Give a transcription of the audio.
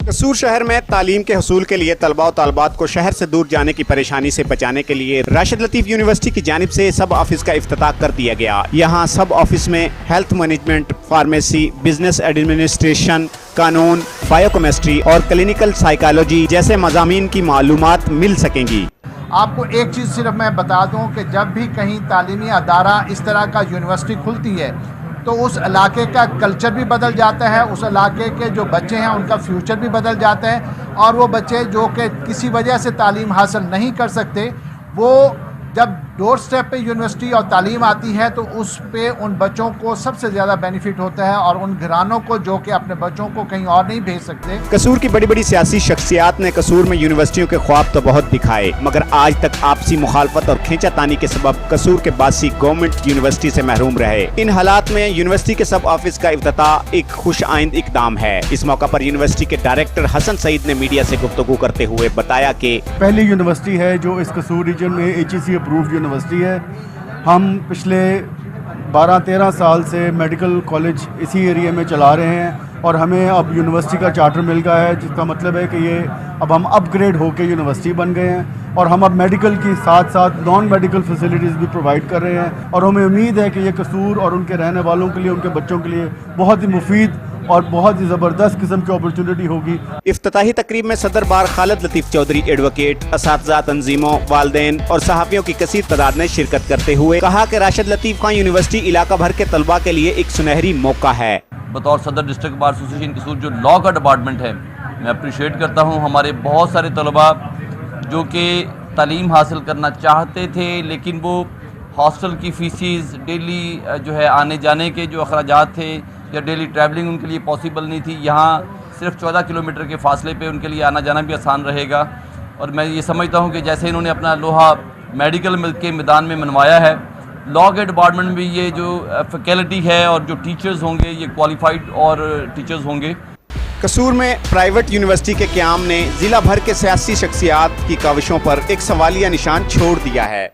कसूर शहर में तालीम के हसूल के लिए तलबा और तालबात को शहर से दूर जाने की परेशानी से बचाने के लिए राशिद लतीफ़ यूनिवर्सिटी की जानिब से सब ऑफिस का इफ्तिताह कर दिया गया। यहाँ सब ऑफिस में health management, pharmacy, business administration, कानून, बायोकेमिस्ट्री और क्लिनिकल साइकोलॉजी जैसे मज़ामीन की मालूमात मिल सकेंगी। आपको एक चीज़ सिर्फ मैं बता दूं कि जब भी कहीं तालीमी अदारा इस तरह का यूनिवर्सिटी खुलती है तो उस इलाके का कल्चर भी बदल जाता है, उस इलाके के जो बच्चे हैं उनका फ्यूचर भी बदल जाता है और वो बच्चे जो कि किसी वजह से तालीम हासिल नहीं कर सकते, वो जब डोर स्टेप पे यूनिवर्सिटी और तालीम आती है तो उस पे उन बच्चों को सबसे ज़्यादा बेनिफिट होता है और उन घरानों को जो कि अपने बच्चों को कहीं और नहीं भेज सकते। कसूर की बड़ी बड़ी सियासी शख्सियात ने कसूर में यूनिवर्सिटियों के ख्वाब तो बहुत दिखाए, मगर आज तक आपसी मुखालफत और खींचातानी के सबब कसूर के बासी गवर्नमेंट यूनिवर्सिटी से महरूम रहे। इन हालात में यूनिवर्सिटी के सब ऑफिस का इफ्तिताह एक खुश आइंद इकदाम है। इस मौका पर यूनिवर्सिटी के डायरेक्टर हसन सईद ने मीडिया से गुफ्तगू करते हुए बताया कि पहली यूनिवर्सिटी है जो इस कसूर रीजन में HEC अप्रूव्ड यूनिवर्सिटी है। हम पिछले 12-13 साल से मेडिकल कॉलेज इसी एरिया में चला रहे हैं और हमें अब यूनिवर्सिटी का चार्टर मिल गया है, जिसका मतलब है कि ये अब हम अपग्रेड होकर यूनिवर्सिटी बन गए हैं और हम अब मेडिकल की साथ साथ नॉन मेडिकल फैसिलिटीज़ भी प्रोवाइड कर रहे हैं और हमें उम्मीद है कि ये कसूर और उनके रहने वालों के लिए, उनके बच्चों के लिए बहुत ही मुफीद और बहुत ही ज़बरदस्त किस्म की अपॉर्चुनिटी होगी। इफ्तिताही तकरीब में सदर बार खालिद लतीफ़ चौधरी, एडवोकेट, असातिज़ा, तंजीमों, वालिदैन और सहाफ़ियों की कसीर तादाद ने शिरकत करते हुए कहा कि राशिद लतीफ़ खान यूनिवर्सिटी इलाका भर के तलबा के लिए एक सुनहरी मौका है। बतौर सदर डिस्ट्रिक्ट बार एसोसिएशन कसूर जो लॉ का डिपार्टमेंट है, मैं अप्रिशिएट करता हूँ हमारे बहुत सारे तलबा जो कि तालीम हासिल करना चाहते थे लेकिन वो हॉस्टल की फ़ीसिस, डेली जो है आने जाने के जो अखराजात थे या डेली ट्रैवलिंग उनके लिए पॉसिबल नहीं थी। यहाँ सिर्फ 14 किलोमीटर के फासले पे उनके लिए आना जाना भी आसान रहेगा और मैं ये समझता हूँ कि जैसे इन्होंने अपना लोहा मेडिकल के मैदान में मनवाया है, लॉ के डिपार्टमेंट में भी ये जो फैकल्टी है और जो टीचर्स होंगे ये क्वालिफाइड और टीचर्स होंगे। कसूर में प्राइवेट यूनिवर्सिटी के क़याम ने जिला भर के सियासी शख्सियात की काविशों पर एक सवालिया निशान छोड़ दिया है।